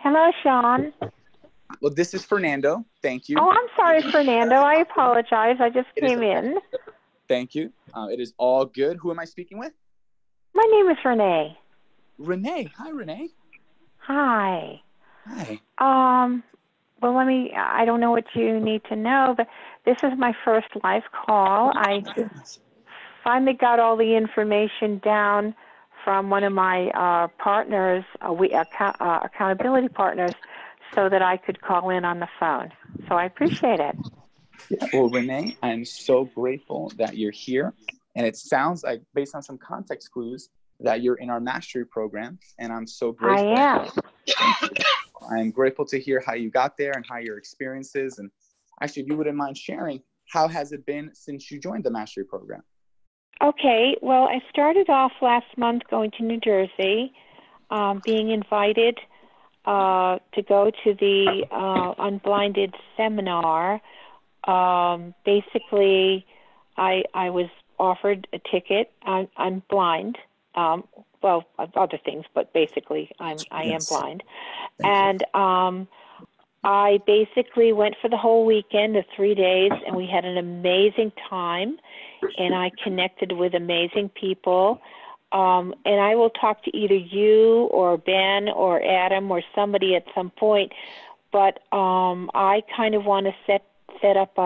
Hello, Sean. Well, this is Fernando. Thank you. Oh, I'm sorry, Fernando. I apologize. I just It is came okay. in. Thank you. It is all good. Who am I speaking with? My name is Renee. Renee. Hi, Renee. Hi. Hi. Well, I don't know what you need to know, but this is my first live call. I finally got all the information down from one of my partners, accountability partners, so that I could call in on the phone. So I appreciate it. Yeah. Well, Renee, I'm so grateful that you're here. And it sounds like, based on some context clues, that you're in our mastery program. And I'm so grateful. I am. Thank you. I'm grateful to hear how you got there and how your experiences. And actually, if you wouldn't mind sharing, how has it been since you joined the mastery program? Okay, well, I started off last month going to New Jersey, being invited to go to the Unblinded seminar. Basically, I was offered a ticket. I'm blind. Well, other things, but basically, I am blind. And I basically went for the whole weekend, the 3 days, and we had an amazing time. And I connected with amazing people. And I will talk to either you or Ben or Adam or somebody at some point. But I kind of want to set up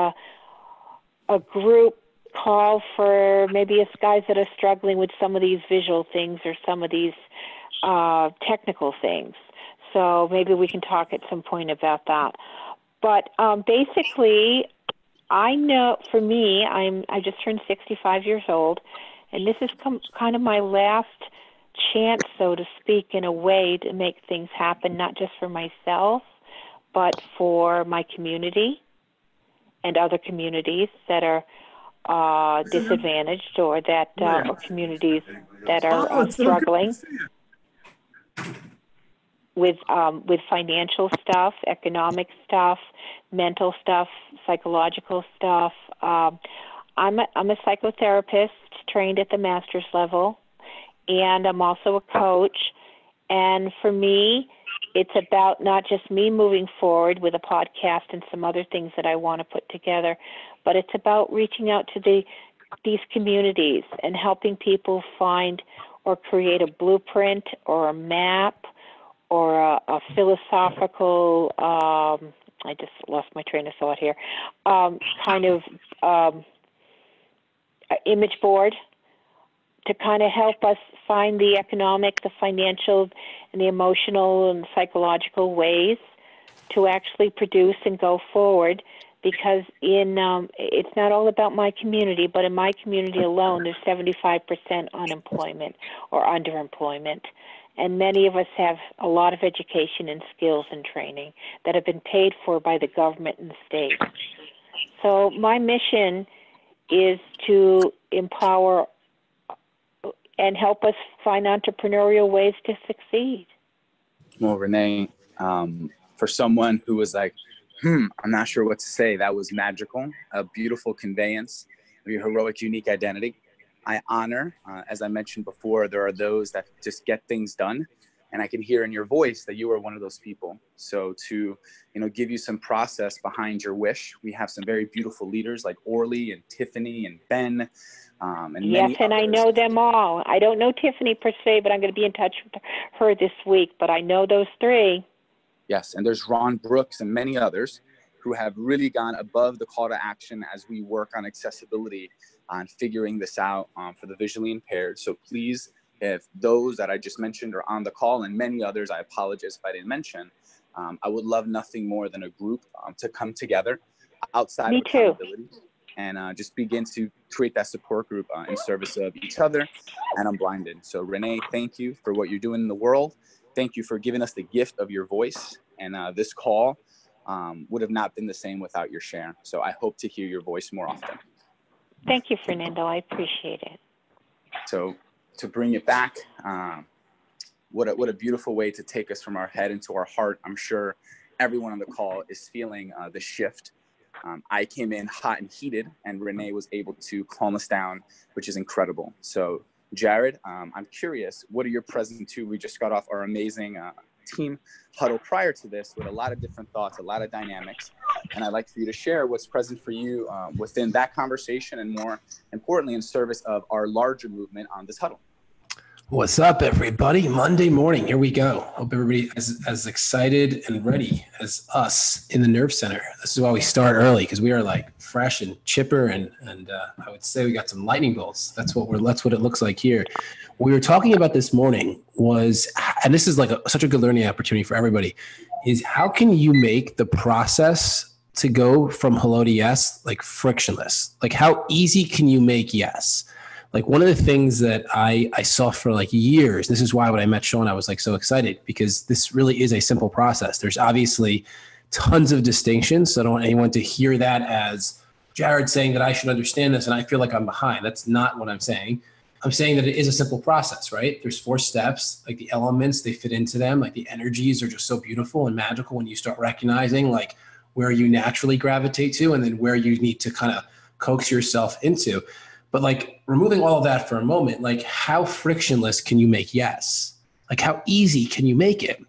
a group call for maybe us guys that are struggling with some of these visual things or some of these technical things. So maybe we can talk at some point about that. But basically, I know for me, I just turned 65 years old, and this is kind of my last chance, so to speak, in a way to make things happen, not just for myself, but for my community and other communities that are disadvantaged or that or communities that are struggling with financial stuff, economic stuff, mental stuff, psychological stuff. I'm a psychotherapist trained at the master's level, and I'm also a coach. And for me, it's about not just me moving forward with a podcast and some other things that I want to put together, but it's about reaching out to these communities and helping people find or create a blueprint or a map or a philosophical, I just lost my train of thought here, kind of image board to kind of help us find the economic, the financial, and the emotional and psychological ways to actually produce and go forward. Because it's not all about my community, but in my community alone, there's 75% unemployment or underemployment. And many of us have a lot of education and skills and training that have been paid for by the government and the state. So my mission is to empower and help us find entrepreneurial ways to succeed. Well, Renee, for someone who was like, I'm not sure what to say, that was magical, a beautiful conveyance of your heroic, unique identity. I honor, as I mentioned before, there are those that just get things done. And I can hear in your voice that you are one of those people. So to, give you some process behind your wish, we have some very beautiful leaders like Orly and Tiffany and Ben. And yes, and others. I know them all. I don't know Tiffany per se, but I'm going to be in touch with her this week. But I know those three. Yes, and there's Ron Brooks and many others who have really gone above the call to action as we work on accessibility, on figuring this out for the visually impaired. So please, if those that I just mentioned are on the call and many others, I apologize if I didn't mention, I would love nothing more than a group to come together outside of accountability and just begin to create that support group in service of each other and Unblinded. So Renee, thank you for what you're doing in the world. Thank you for giving us the gift of your voice. And this call would have not been the same without your share. So I hope to hear your voice more often. Thank you, Fernando. I appreciate it. So to bring it back, what a beautiful way to take us from our head into our heart. I'm sure everyone on the call is feeling the shift. I came in hot and heated, and Renee was able to calm us down, which is incredible. So Jared, I'm curious, what are your present to? We just got off our amazing team huddle prior to this with a lot of different thoughts, a lot of dynamics. And I'd like for you to share what's present for you within that conversation, and more importantly, in service of our larger movement on this huddle. What's up, everybody? Monday morning, here we go. Hope everybody is as excited and ready as us in the Nerve Center. This is why we start early, because we are like fresh and chipper, and I would say we got some lightning bolts. That's what it looks like here. What we were talking about this morning was, and this is like such a good learning opportunity for everybody, is how can you make the process to go from hello to yes like frictionless? Like, how easy can you make yes? Like, one of the things that I saw for like years, this is why when I met Sean, I was like so excited, because this really is a simple process. There's obviously tons of distinctions. So I don't want anyone to hear that as Jared saying that I should understand this and I feel like I'm behind. That's not what I'm saying. I'm saying that it is a simple process, right? There's 4 steps, like the elements, they fit into them. Like the energies are just so beautiful and magical when you start recognizing like where you naturally gravitate to, and then where you need to kind of coax yourself into. But like, removing all of that for a moment, like, how frictionless can you make yes? Like, how easy can you make it?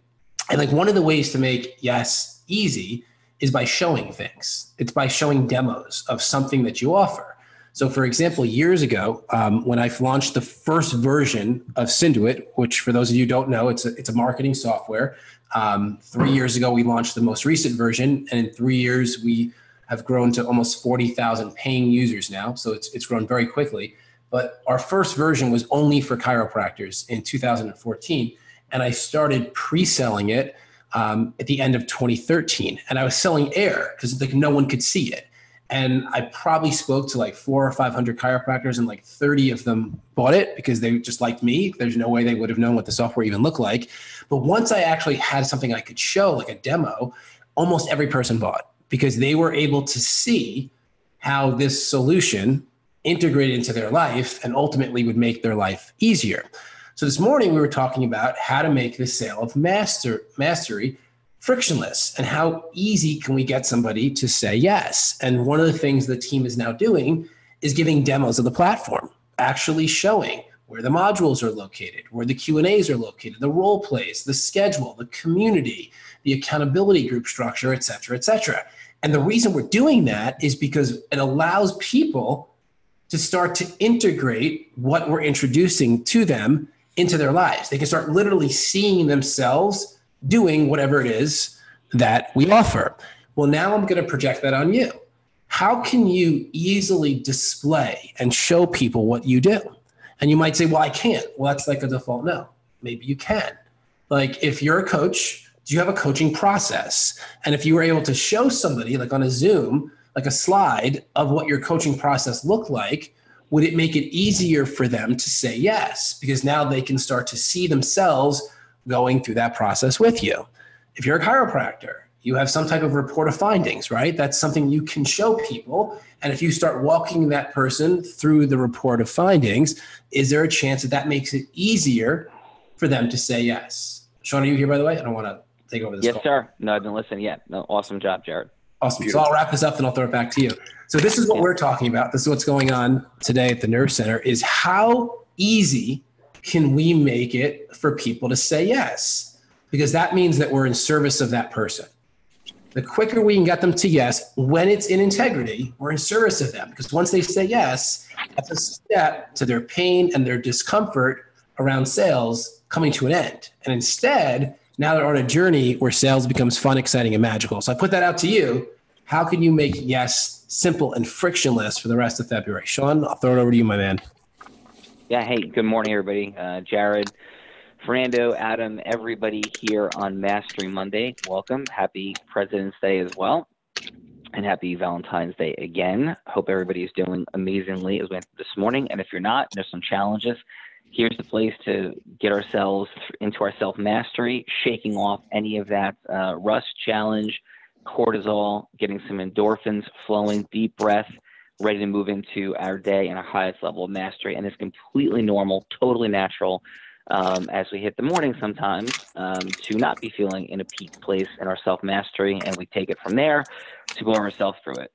And like, one of the ways to make yes easy is by showing things. It's by showing demos of something that you offer. So for example, years ago, when I launched the first version of Synduit, which for those of you who don't know, it's a marketing software. 3 years ago, we launched the most recent version, and in 3 years, we have grown to almost 40,000 paying users now. So it's grown very quickly. But our first version was only for chiropractors in 2014. And I started pre-selling it at the end of 2013. And I was selling air because like no one could see it. And I probably spoke to like 400 or 500 chiropractors, and like 30 of them bought it because they just liked me. There's no way they would have known what the software even looked like. But once I actually had something I could show, like a demo, almost every person bought, because they were able to see how this solution integrated into their life and ultimately would make their life easier. So this morning we were talking about how to make the sale of mastery frictionless, and how easy can we get somebody to say yes. And one of the things the team is now doing is giving demos of the platform, actually showing where the modules are located, where the Q&As are located, the role plays, the schedule, the community, the accountability group structure, et cetera, et cetera. And the reason we're doing that is because it allows people to start to integrate what we're introducing to them into their lives. They can start literally seeing themselves doing whatever it is that we offer. Well, now I'm going to project that on you. How can you easily display and show people what you do? And you might say, well, I can't. Well, that's like a default no. Maybe you can. Like, if you're a coach, do you have a coaching process? And if you were able to show somebody, like on a Zoom, like a slide of what your coaching process looked like, would it make it easier for them to say yes? Because now they can start to see themselves going through that process with you. If you're a chiropractor, you have some type of report of findings, right? That's something you can show people. And if you start walking that person through the report of findings, is there a chance that that makes it easier for them to say yes? Sean, are you here, by the way? I don't want to take over this Yes, call. sir. No, I've been listening. Yeah. No, awesome job, Jared. Awesome. Beautiful. So I'll wrap this up, then I'll throw it back to you. So this is what we're talking about. This is what's going on today at the Nerve Center, is how easy can we make it for people to say yes? Because that means that we're in service of that person. The quicker we can get them to yes, when it's in integrity, we're in service of them. Because once they say yes, that's a step to their pain and their discomfort around sales coming to an end. And instead, now they're on a journey where sales becomes fun, exciting, and magical. So I put that out to you. How can you make yes simple and frictionless for the rest of February? Sean, I'll throw it over to you, my man. Yeah. Hey, good morning, everybody. Jared, Fernando, Adam, everybody here on Mastery Monday. Welcome. Happy President's Day as well. And happy Valentine's Day again. Hope everybody's doing amazingly as we went this morning. And if you're not, there's some challenges. Here's the place to get ourselves into our self-mastery, shaking off any of that rust challenge, cortisol, getting some endorphins flowing, deep breath, ready to move into our day and our highest level of mastery. And it's completely normal, totally natural as we hit the morning sometimes to not be feeling in a peak place in our self-mastery. And we take it from there to blow ourselves through it.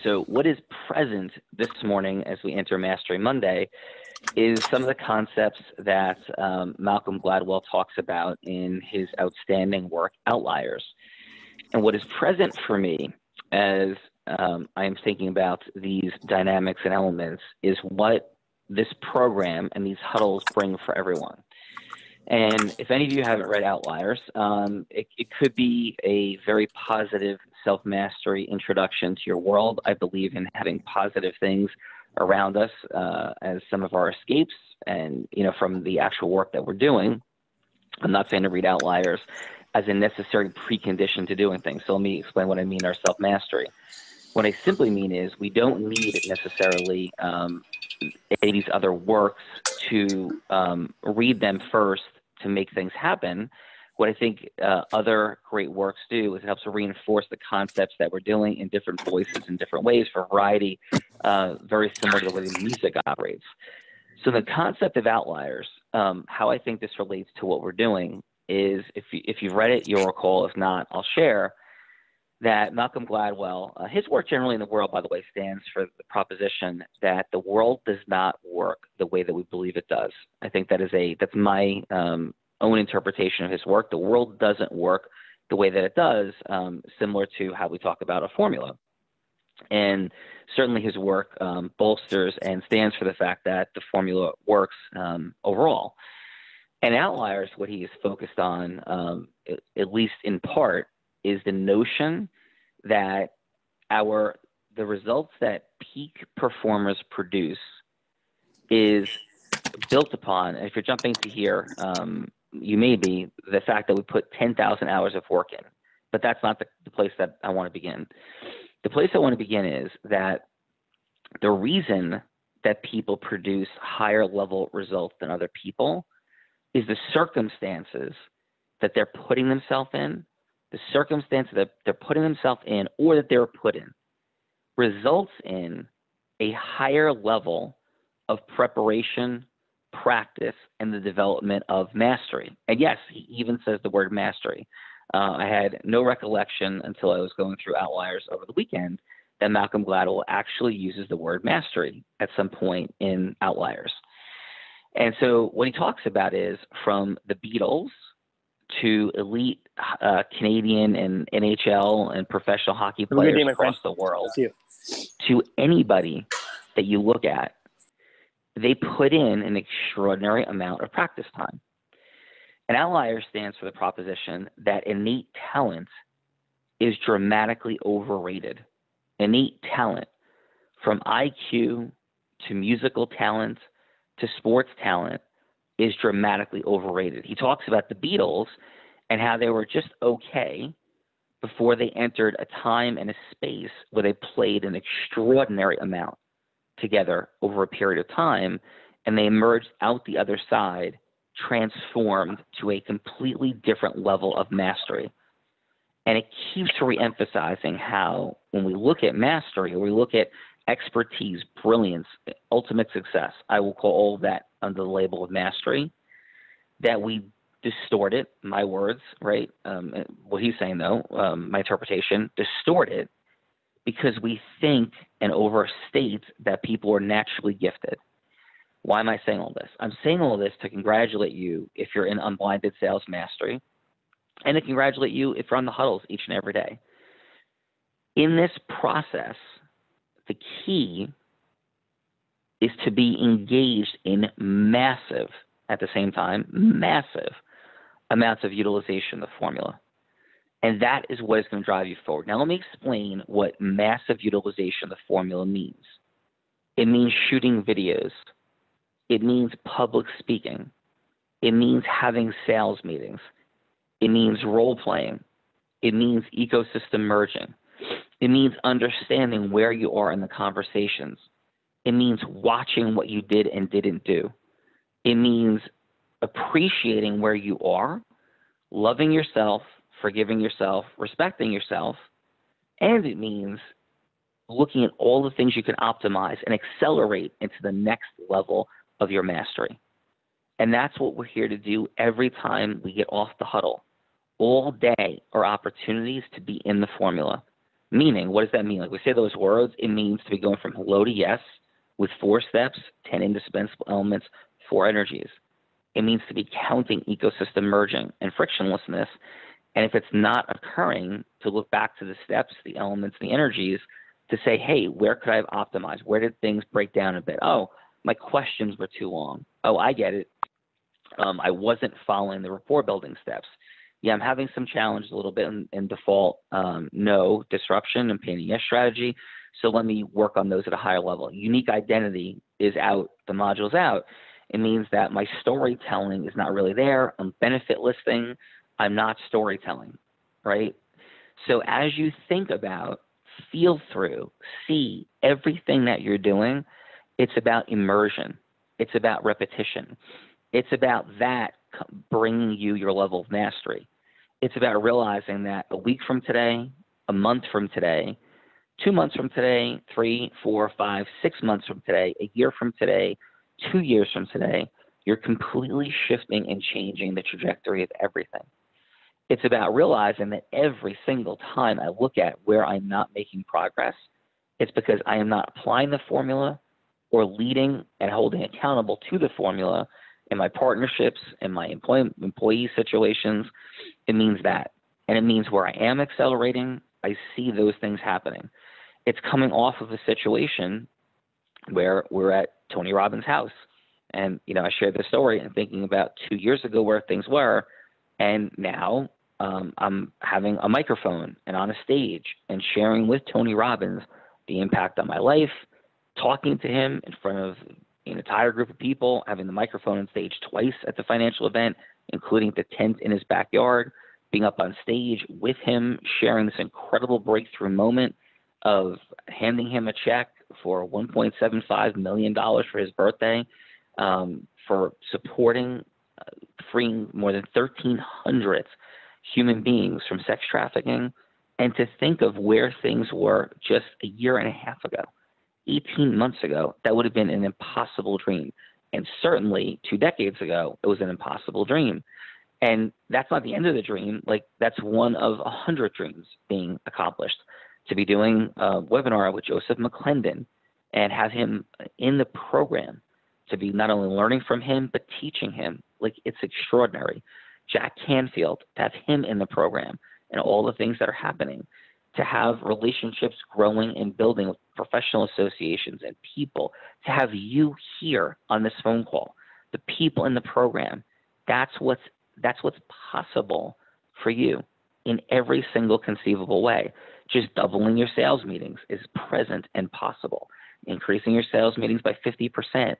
So what is present this morning as we enter Mastery Monday is some of the concepts that Malcolm Gladwell talks about in his outstanding work, Outliers. And what is present for me as I am thinking about these dynamics and elements is what this program and these huddles bring for everyone. And if any of you haven't read Outliers, it could be a very positive self-mastery introduction to your world. I believe in having positive things around us as some of our escapes and, from the actual work that we're doing. I'm not saying to read Outliers as a necessary precondition to doing things. So let me explain what I mean, our self-mastery. What I simply mean is we don't need necessarily these other works to read them first to make things happen. What I think other great works do is it helps to reinforce the concepts that we're doing in different voices in different ways for variety, very similar to the way the music operates. So the concept of Outliers, how I think this relates to what we're doing is, if you've read it, you'll recall. If not, I'll share that Malcolm Gladwell, his work generally in the world, by the way, stands for the proposition that the world does not work the way that we believe it does. I think that's my own interpretation of his work. The world doesn't work the way that it does, similar to how we talk about a formula. And certainly his work bolsters and stands for the fact that the formula works overall. And Outliers, what he is focused on, at least in part, is the notion that the results that peak performers produce is built upon, and if you're jumping to here, you may be, the fact that we put 10,000 hours of work in. But that's not the place that I want to begin. The place I want to begin is that the reason that people produce higher level results than other people is the circumstances that they're putting themselves in, the circumstances that they're putting themselves in or that they were put in results in a higher level of preparation, practice, and the development of mastery. And yes, he even says the word mastery. I had no recollection until I was going through Outliers over the weekend that Malcolm Gladwell actually uses the word mastery at some point in Outliers. And so what he talks about is from the Beatles to elite Canadian and NHL and professional hockey players across the world, to anybody that you look at, they put in an extraordinary amount of practice time. And Outlier stands for the proposition that innate talent is dramatically overrated. Innate talent, from IQ to musical talent to sports talent, is dramatically overrated. He talks about the Beatles and how they were just okay before they entered a time and a space where they played an extraordinary amount together over a period of time, and they emerged out the other side transformed to a completely different level of mastery. And it keeps re-emphasizing how when we look at mastery, or we look at expertise, brilliance, ultimate success, I will call all of that under the label of mastery, that we distort it, my words, right? What he's saying though, my interpretation, distort it because we think and overstate that people are naturally gifted. Why am I saying all this? I'm saying all this to congratulate you if you're in Unblinded Sales Mastery, and to congratulate you if you're on the huddles each and every day. In this process, the key is to be engaged in massive, at the same time, massive amounts of utilization of the formula. And that is what is going to drive you forward. Now, let me explain what massive utilization of the formula means. It means shooting videos. It means public speaking. It means having sales meetings. It means role playing. It means ecosystem merging. It means understanding where you are in the conversations. It means watching what you did and didn't do. It means appreciating where you are, loving yourself, forgiving yourself, respecting yourself. And it means looking at all the things you can optimize and accelerate into the next level of your mastery. And that's what we're here to do every time we get off the huddle. All day are opportunities to be in the formula. Meaning, what does that mean? Like we say those words, it means to be going from hello to yes, with 4 steps, 10 indispensable elements, 4 energies. It means to be counting ecosystem merging and frictionlessness. And if it's not occurring, to look back to the steps, the elements, the energies, to say, hey, where could I have optimized? Where did things break down a bit? Oh, my questions were too long. Oh, I get it. I wasn't following the rapport building steps. Yeah, I'm having some challenges a little bit in default, no disruption and pain in the yes strategy. So let me work on those at a higher level. Unique identity is out. The module's out. It means that my storytelling is not really there. I'm benefit listing. I'm not storytelling, right? So as you think about, feel through, see everything that you're doing, it's about immersion. It's about repetition. It's about that bringing you your level of mastery. It's about realizing that a week from today, a month from today, 2 months from today, 3, 4, 5, 6 months from today, a year from today, 2 years from today, you're completely shifting and changing the trajectory of everything. It's about realizing that every single time I look at where I'm not making progress, it's because I am not applying the formula or leading and holding accountable to the formula in my partnerships, in my employee situations. It means that. And it means where I am accelerating, I see those things happening. It's coming off of a situation where we're at Tony Robbins' house. And, I shared this story and thinking about 2 years ago where things were. And now I'm having a microphone and on a stage and sharing with Tony Robbins the impact on my life, talking to him in front of an entire group of people, having the microphone on stage twice at the financial event, including the tent in his backyard, being up on stage with him, sharing this incredible breakthrough moment of handing him a check for $1.75 million for his birthday, for supporting, freeing more than 1,300 human beings from sex trafficking, and to think of where things were just a year and a half ago, 18 months ago, that would have been an impossible dream. And certainly 2 decades ago, it was an impossible dream. And that's not the end of the dream. Like, that's one of 100 dreams being accomplished. To be doing a webinar with Joseph McClendon and have him in the program, to be not only learning from him, but teaching him. Like, it's extraordinary. Jack Canfield, to have him in the program and all the things that are happening, to have relationships growing and building with professional associations and people, to have you here on this phone call, the people in the program, that's what's possible for you in every single conceivable way. Just doubling your sales meetings is present and possible. Increasing your sales meetings by 50%.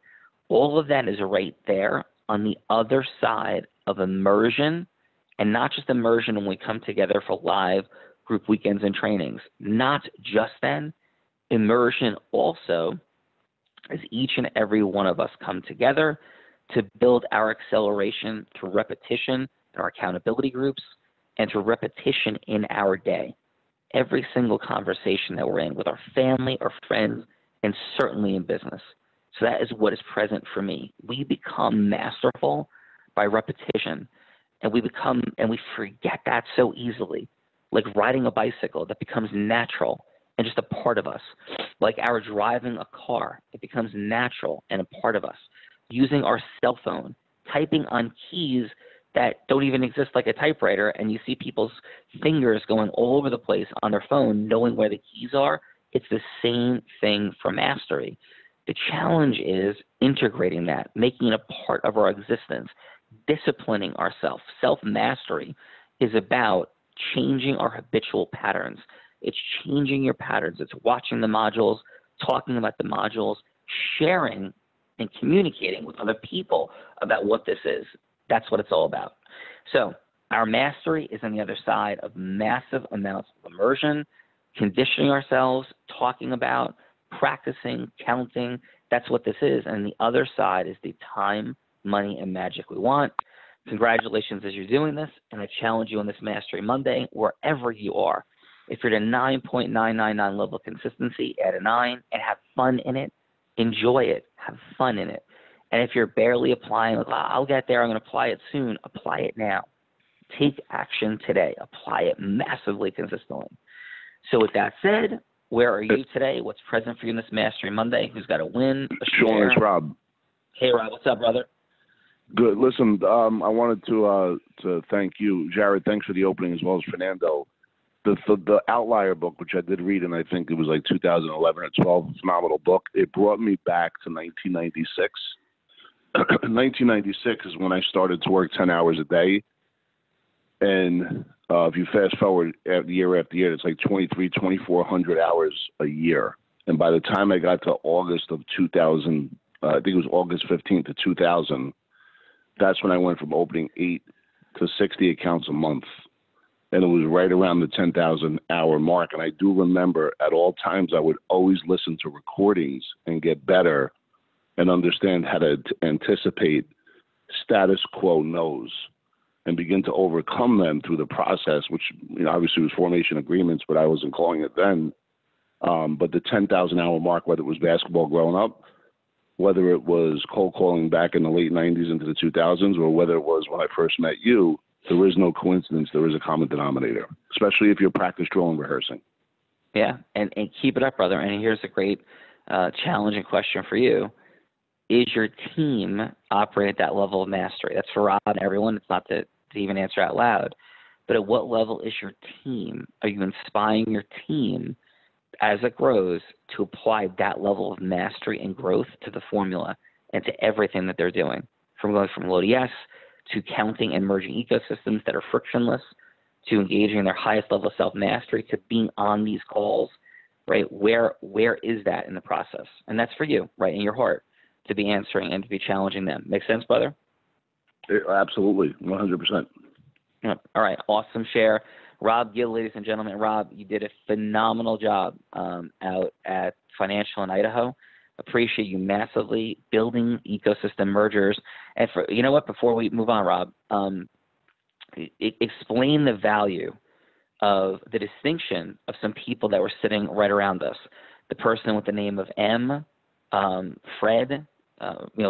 All of that is right there on the other side of immersion, and not just immersion when we come together for live group weekends and trainings. Not just then, immersion also as each and every one of us come together to build our acceleration through repetition in our accountability groups and through repetition in our day. Every single conversation that we're in with our family, our friends, and certainly in business. So that is what is present for me. We become masterful by repetition, and we forget that so easily. Like riding a bicycle, that becomes natural and just a part of us. Like our driving a car, it becomes natural and a part of us. Using our cell phone, typing on keys that don't even exist like a typewriter, and you see people's fingers going all over the place on their phone, knowing where the keys are. It's the same thing for mastery. The challenge is integrating that, making it a part of our existence, disciplining ourselves. Self-mastery is about changing our habitual patterns. It's changing your patterns. It's watching the modules, talking about the modules, sharing and communicating with other people about what this is. That's what it's all about. So our mastery is on the other side of massive amounts of immersion, conditioning ourselves, talking about, practicing, counting. That's what this is. And the other side is the time, money, and magic we want. Congratulations as you're doing this. And I challenge you on this Mastery Monday, wherever you are. If you're at a 9.999 level of consistency, add a 9 and have fun in it. Enjoy it. Have fun in it. And if you're barely applying, like, I'll get there, I'm going to apply it soon, apply it now. Take action today. Apply it massively consistently. So with that said, where are you today? What's present for you in this Mastery Monday? Who's got a win? Sean, it's Rob. Hey, Rob. What's up, brother? Good. Listen, I wanted to thank you, Jared. Thanks for the opening, as well as Fernando. The Outlier book, which I did read, and I think it was like 2011 or 12, phenomenal book. It brought me back to 1996. 1996 is when I started to work 10 hours a day. And if you fast forward year after year, it's like 2,400 hours a year. And by the time I got to August of 2000, I think it was August 15th of 2000, that's when I went from opening 8 to 60 accounts a month. And it was right around the 10,000 hour mark. And I do remember at all times I would always listen to recordings and get better and understand how to anticipate status quo no's and begin to overcome them through the process, which obviously was formation agreements, but I wasn't calling it then. But the 10,000 hour mark, whether it was basketball growing up, whether it was cold calling back in the late 90s into the 2000s, or whether it was when I first met you, there is no coincidence. There is a common denominator, especially if you're practice, drill, and rehearsing. Yeah, and keep it up, brother. And here's a great challenging question for you. Is your team operating at that level of mastery? That's for Rob and everyone. It's not to even answer out loud. But at what level is your team? Are you inspiring your team as it grows to apply that level of mastery and growth to the formula and to everything that they're doing? From going from low to yes, to counting and merging ecosystems that are frictionless, to engaging in their highest level of self-mastery, to being on these calls, right? Where is that in the process? And that's for you, right, in your heart, to be answering and to be challenging them. Make sense, brother? Absolutely, 100%. Yep. All right, awesome share. Rob Gill, ladies and gentlemen. Rob, you did a phenomenal job out at Financial in Idaho. Appreciate you massively building ecosystem mergers. And for, you know what, before we move on, Rob, explain the value of the distinction of some people that were sitting right around us. The person with the name of M, Fred,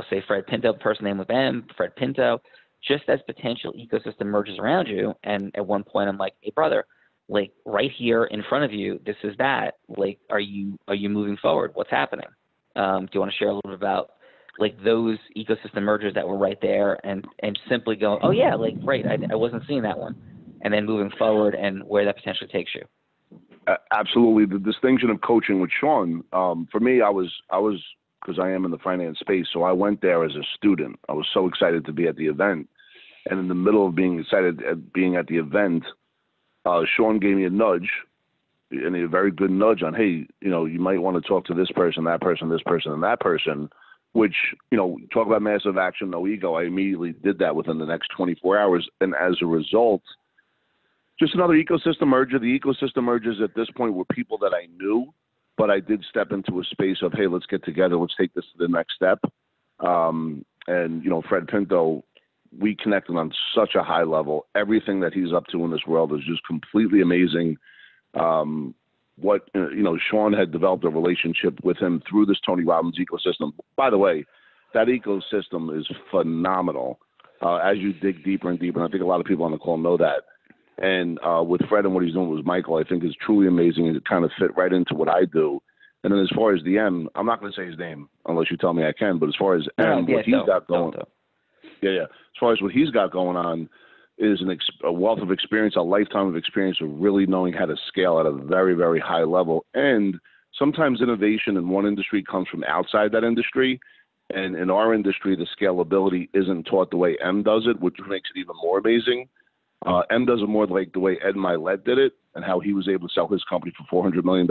say Fred Pinto, person name with M, Fred Pinto, just as potential ecosystem mergers around you. And at one point I'm like, hey, brother, like right here in front of you, this is that. Like, are you moving forward? What's happening? Do you want to share a little bit about like those ecosystem mergers that were right there and simply go, oh yeah, like great, I wasn't seeing that one, and then moving forward and where that potentially takes you? Absolutely. The distinction of coaching with Sean, for me, I was because I am in the finance space, so I went there as a student. I was so excited to be at the event, and in the middle of being excited at being at the event, Sean gave me a nudge, and a very good nudge on, hey, you might want to talk to this person, that person, this person, and that person, which, talk about massive action, no ego. I immediately did that within the next 24 hours. And as a result, just another ecosystem merger. The ecosystem mergers at this point were people that I knew, but I did step into a space of, hey, let's get together. Let's take this to the next step. And Fred Pinto, we connected on such a high level. Everything that he's up to in this world is just completely amazing. Sean had developed a relationship with him through this Tony Robbins ecosystem. By the way, that ecosystem is phenomenal as you dig deeper and deeper. And I think a lot of people on the call know that. And with Fred and what he's doing with Michael, I think is truly amazing, and it kind of fit right into what I do. And then as far as the M, I'm not going to say his name unless you tell me I can, but as far as M, what he's got going, as far as what he's got going on, is a wealth of experience, a lifetime of experience of really knowing how to scale at a very, very high level. And sometimes innovation in one industry comes from outside that industry. And in our industry, the scalability isn't taught the way M does it, which makes it even more amazing. M does it more like the way Ed Milet did it and how he was able to sell his company for $400 million.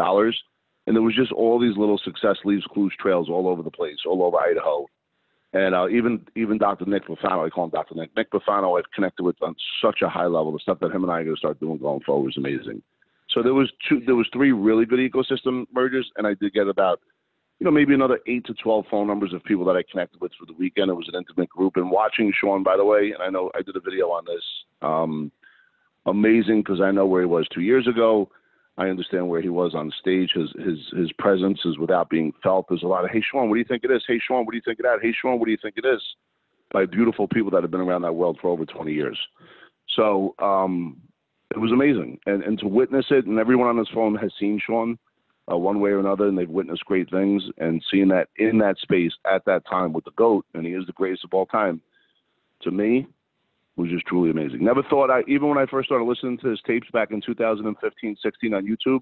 And there was just all these little success leaves, clues, trails all over the place, all over Idaho. And even Dr. Nick Bufano, I call him Dr. Nick. Nick Bufano, I've connected with on such a high level. The stuff that him and I are going to start doing going forward is amazing. So there was 3 really good ecosystem mergers, and I did get about, maybe another 8 to 12 phone numbers of people that I connected with for the weekend. It was an intimate group. And watching Sean, by the way, and I know I did a video on this, amazing because I know where he was 2 years ago. I understand where he was on stage. His presence is without being felt. There's a lot of, hey, Sean, what do you think it is? Hey, Sean, what do you think of that? Hey, Sean, what do you think it is? By beautiful people that have been around that world for over 20 years. So it was amazing. And to witness it, and everyone on this phone has seen Sean, one way or another, and they've witnessed great things. And seeing that in that space at that time with the GOAT, and he is the greatest of all time, to me, was just truly amazing. Never thought even when I first started listening to his tapes back in 2015, 16 on YouTube,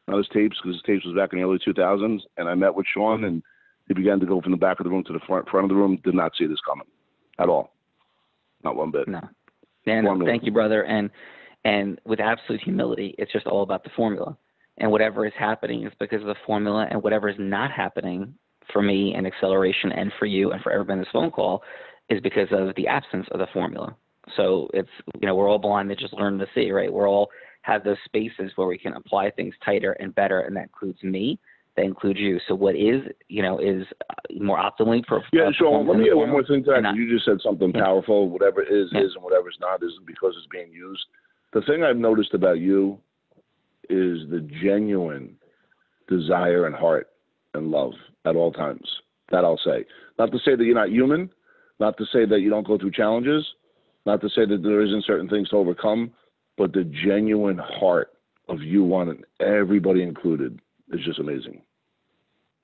not his tapes, because his tapes was back in the early 2000s, and I met with Sean, and he began to go from the back of the room to the front of the room. Did not see this coming at all. Not one bit. No. And thank you, brother. And with absolute humility, it's just all about the formula. And whatever is happening is because of the formula, and whatever is not happening for me and acceleration and for you and for everybody in this phone call is because of the absence of the formula. So it's, we're all blind to just learn to see, right? We're all have those spaces where we can apply things tighter and better, and that includes me, that includes you. So what is more optimally Yeah, Sean, let me add one more thing to that. You just said something powerful. Whatever is, and whatever is not isn't because it's being used. The thing I've noticed about you is the genuine desire and heart and love at all times. That I'll say. Not to say that you're not human, not to say that you don't go through challenges, not to say that there isn't certain things to overcome, but the genuine heart of you wanting everybody included is just amazing.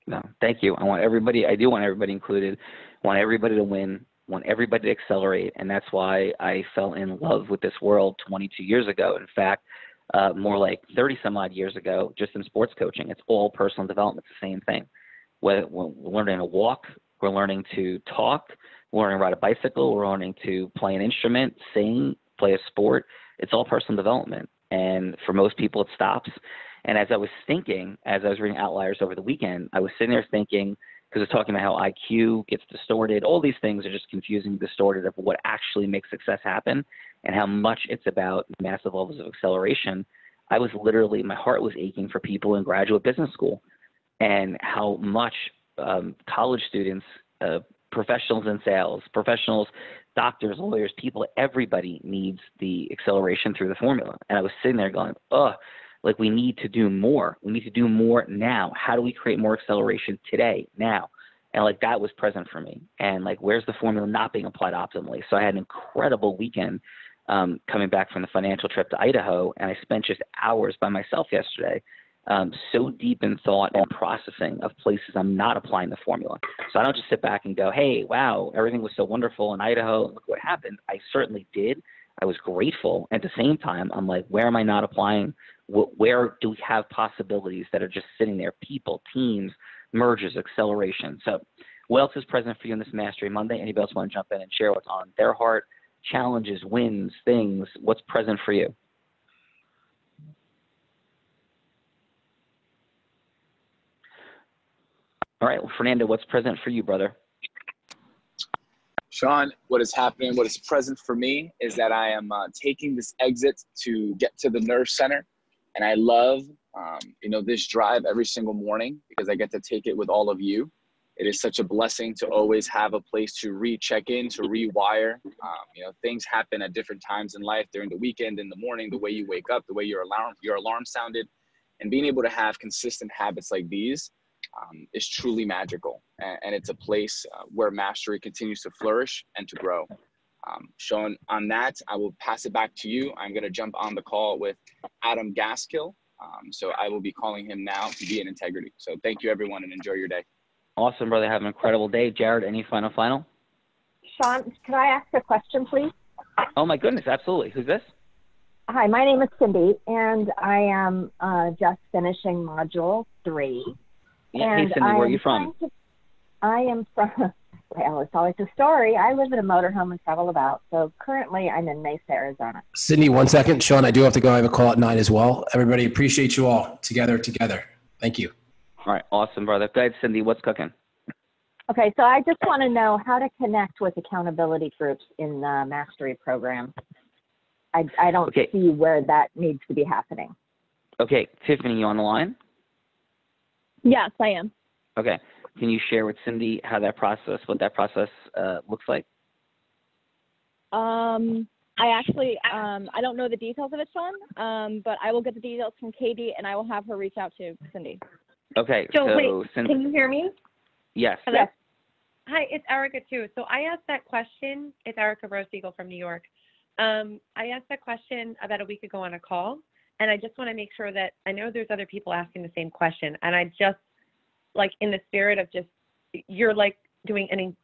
No, thank you. I do want everybody included. I want everybody to win. I want everybody to accelerate. And that's why I fell in love with this world 22 years ago. In fact, more like 30 some odd years ago, just in sports coaching. It's all personal development. It's the same thing. We're learning to walk. We're learning to talk. We're learning to ride a bicycle. We're learning to play an instrument, sing, play a sport. It's all personal development. And for most people, it stops. And as I was thinking, as I was reading Outliers over the weekend, I was sitting there thinking, because it's talking about how IQ gets distorted. All these things are just confusing, distorted of what actually makes success happen and how much it's about massive levels of acceleration. I was literally, my heart was aching for people in graduate business school and how much college students, professionals in sales, professionals, doctors, lawyers, people, everybody needs the acceleration through the formula. And I was sitting there going, like we need to do more. We need to do more now. How do we create more acceleration today, now? And like that was present for me. And like, where's the formula not being applied optimally? So I had an incredible weekend coming back from the financial trip to Idaho. And I spent just hours by myself yesterday, so deep in thought and processing of places I'm not applying the formula. So I don't just sit back and go, hey, wow, everything was so wonderful in Idaho. Look what happened. I certainly did. I was grateful. At the same time, I'm like, where am I not applying? Where do we have possibilities that are just sitting there? People, teams, mergers, acceleration. So what else is present for you on this Mastery Monday? Anybody else want to jump in and share what's on their heart, challenges, wins, things, what's present for you? All right, well, Fernando, what's present for you, brother? Sean, what is happening, what is present for me is that I am taking this exit to get to the nerve center. And I love, this drive every single morning because I get to take it with all of you. It is such a blessing to always have a place to recheck in, to rewire. Things happen at different times in life, during the weekend, in the morning, the way you wake up, the way your alarm sounded. And being able to have consistent habits like these is truly magical. And it's a place where mastery continues to flourish and to grow. Sean, on that, I will pass it back to you. I'm going to jump on the call with Adam Gaskill. So I will be calling him now to be in integrity. So thank you, everyone, and enjoy your day. Awesome, brother. Have an incredible day. Jared, any final? Sean, could I ask a question, please? Oh, my goodness. Absolutely. Who's this? Hi, my name is Cindy, and I am just finishing Module 3. Yeah, hey, Cindy, where are you from? I am from, well, it's always a story. I live in a motorhome and travel about. So currently I'm in Mesa, Arizona. Sydney, 1 second. Sean, I do have to go. I have a call at 9 as well. Everybody, appreciate you all together. Thank you. All right. Awesome, brother. Go ahead, Cindy. What's cooking? Okay. So I just want to know how to connect with accountability groups in the mastery program. I don't see where that needs to be happening. Okay. Tiffany, you on the line? Yes, I am. Okay. Can you share with Cindy what that process looks like? I actually, I don't know the details of it, Sean, but I will get the details from Katie and I will have her reach out to Cindy. Okay. So wait, can you hear me? Yes. Hello? Yes. Hi, it's Erica too. So I asked that question. It's Erica Rose Eagle from New York. I asked that question about a week ago on a call, And I just want to make sure that I know there's other people asking the same question. And I just, like, in the spirit of just, you're like doing an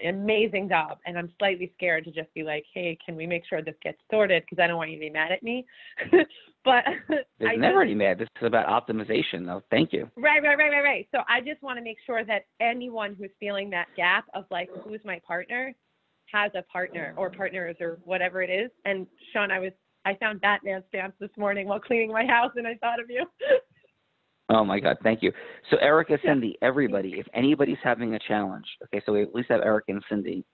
amazing job. And I'm slightly scared to just be like, hey, can we make sure this gets sorted? Because I don't want you to be mad at me. But there's never any mad. This is about optimization, though. Thank you. Right. So I just want to make sure that anyone who's feeling that gap of like, who's my partner, has a partner or partners or whatever it is. And Sean, I found Batman stamps this morning while cleaning my house, and I thought of you. Oh my God, thank you. So Erica, Cindy, everybody, if anybody's having a challenge, okay, so we at least have Erica and Cindy,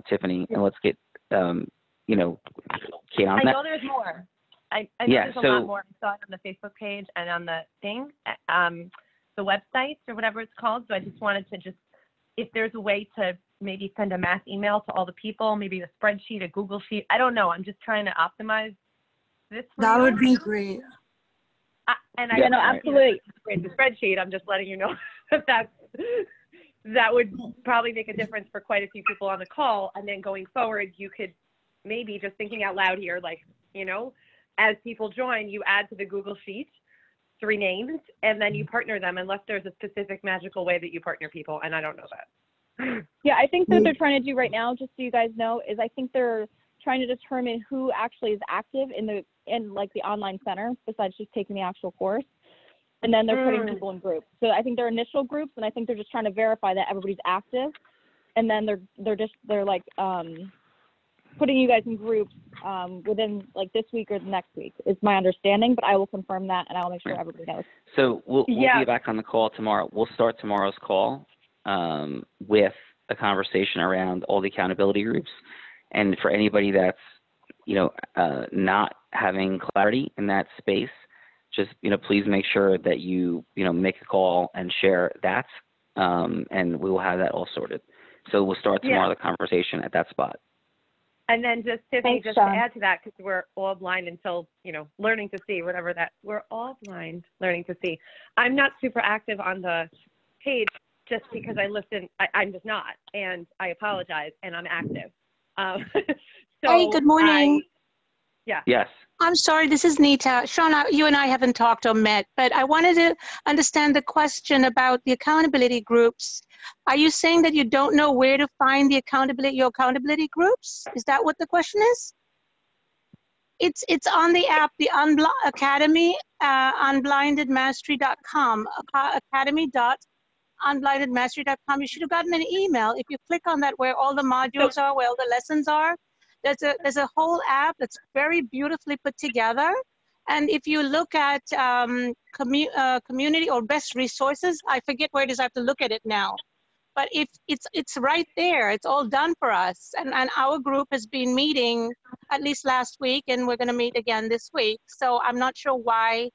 Tiffany, and let's get, Kate on that. I know there's more. I know there's a lot more. I saw it on the Facebook page and on the thing, the website or whatever it's called. So I just wanted to if there's a way to maybe send a mass email to all the people, maybe a spreadsheet, a Google sheet. I don't know. I'm just trying to optimize this. That would be great. Absolutely. The spreadsheet, I'm just letting you know that would probably make a difference for quite a few people on the call. And then going forward, you could maybe, just thinking out loud here, like, as people join, you add to the Google sheet 3 names, and then you partner them unless there's a specific magical way that you partner people. And I don't know that. Yeah, I think that they're trying to do right now, just so you guys know, is I think they're trying to determine who actually is active in the online center besides just taking the actual course. And then they're putting people in groups. So I think they're initial groups, and I think they're just trying to verify that everybody's active. And then they're like putting you guys in groups within like this week or the next week is my understanding, but I will confirm that and I will make sure everybody knows. So we'll be back on the call tomorrow. We'll start tomorrow's call with a conversation around all the accountability groups. And for anybody that's, not having clarity in that space, just, please make sure that you, make a call and share that, and we will have that all sorted. So we'll start tomorrow the conversation at that spot. And then just, Tiffany, to add to that, because we're all blind until, learning to see, whatever that, we're all blind, learning to see. I'm not super active on the page just because I listen, I'm just not, and I apologize, and I'm active. Hey, good morning. Yes. I'm sorry, this is Nita. Sean, you and I haven't talked or met, but I wanted to understand the question about the accountability groups. Are you saying that you don't know where to find your accountability groups? Is that what the question is? It's on the app, the Academy, unblindedmastery.com, academy.unblindedmastery.com. You should have gotten an email. If you click on that, where all the modules are, where all the lessons are, there's a whole app that's very beautifully put together. And if you look at community or best resources, I forget where it is, I have to look at it now. But if it's right there, it's all done for us. And our group has been meeting at least last week, and we're gonna meet again this week. So I'm not sure why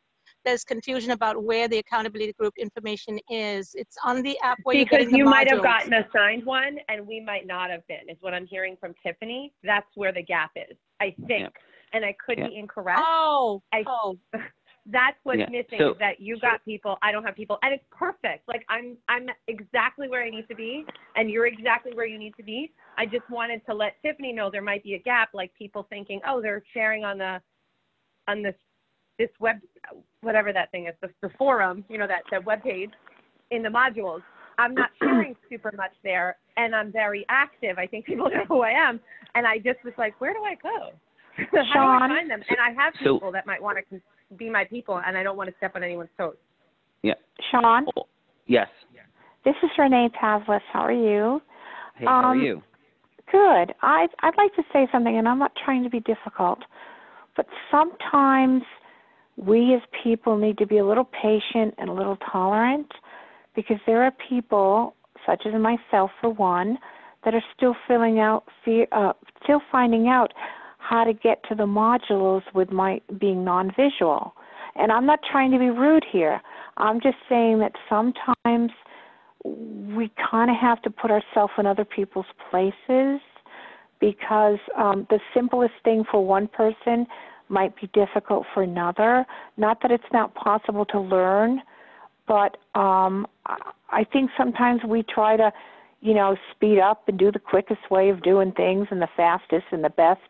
there's confusion about where the accountability group information is. It's on the app where you're getting the modules. Because you might have gotten assigned one and we might not have been, is what I'm hearing from Tiffany. That's where the gap is, I think. Yeah. And I could be incorrect. That's what's missing, is that you got people, I don't have people, and it's perfect. Like I'm exactly where I need to be, and you're exactly where you need to be. I just wanted to let Tiffany know there might be a gap, like people thinking, oh, they're sharing on this web, whatever that thing is, the forum, that web page in the modules. I'm not sharing super much there, and I'm very active. I think people know who I am, and I just was like, where do I go? How do I find them? And I have people that might want to be my people, and I don't want to step on anyone's toes. Yeah. Sean? Yes. This is Renee Pavlis. How are you? Hey, how are you? Good. I'd like to say something, and I'm not trying to be difficult, but sometimes we as people need to be a little patient and a little tolerant, because there are people, such as myself for one, that are still still finding out how to get to the modules with my being non-visual. And I'm not trying to be rude here. I'm just saying that sometimes we kind of have to put ourselves in other people's places, because the simplest thing for one person might be difficult for another. Not that it's not possible to learn, but I think sometimes we try to, speed up and do the quickest way of doing things and the fastest and the best.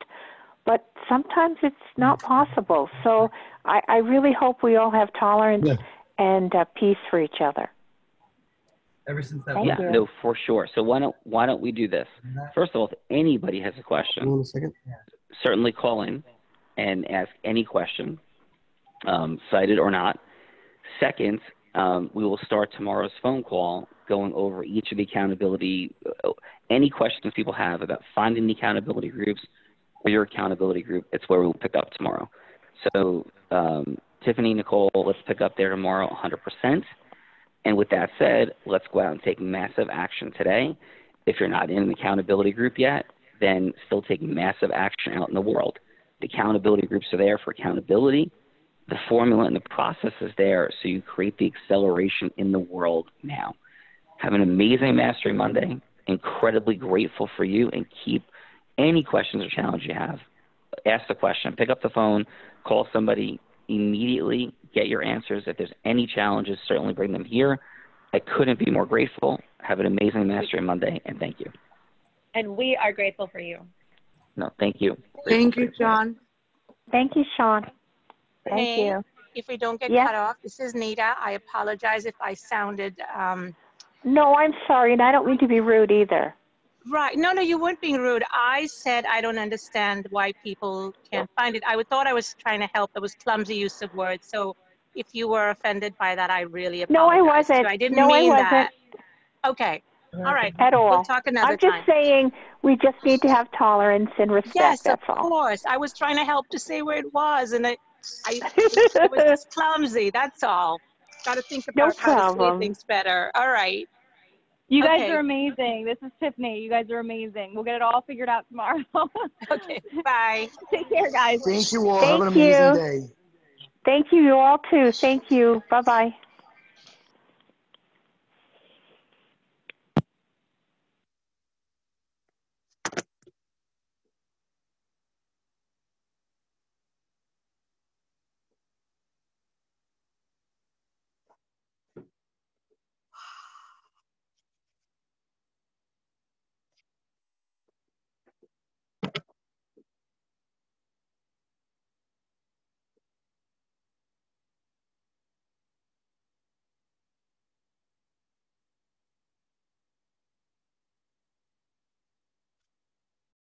but sometimes it's not possible. So I really hope we all have tolerance and peace for each other. Ever since that. Yeah, no, for sure. So why don't we do this? First of all, if anybody has a question, certainly call in and ask any question, cited or not. Second, we will start tomorrow's phone call going over each of the accountability, any questions people have about finding the accountability groups or your accountability group. It's where we'll pick up tomorrow. So Tiffany, Nicole, let's pick up there tomorrow 100%. And with that said, let's go out and take massive action today. If you're not in an accountability group yet, then still taking massive action out in the world. The accountability groups are there for accountability. The formula and the process is there so you create the acceleration in the world now. Have an amazing Mastery Monday. Incredibly grateful for you, and keep any questions or challenges you have. Ask the question. Pick up the phone. Call somebody immediately. Get your answers. If there's any challenges, certainly bring them here. I couldn't be more grateful. Have an amazing Mastery Monday, and thank you. And we are grateful for you. No, thank you. Thank you, John. Thank you, Sean. Thank you. If we don't get cut off, this is Nita. I apologize if I sounded No, I'm sorry, and I don't mean to be rude either. right. No, you weren't being rude. I said I don't understand why people can't find it. I thought I was trying to help. It was clumsy use of words. So if you were offended by that, I really apologize. No, I wasn't. I didn't mean I wasn't. That. Okay. All right. At all. We'll talk another time. I'm just saying we just need to have tolerance and respect. Yes, that's of all. course. I was trying to help to say where it was, and it was just clumsy. That's all. Got to think about how to say things better. All right. You guys are amazing. This is Tiffany. You guys are amazing. We'll get it all figured out tomorrow. Okay. Bye. Take care, guys. Thank you all. Have an amazing day. Thank you. You all too. Thank you. Bye-bye.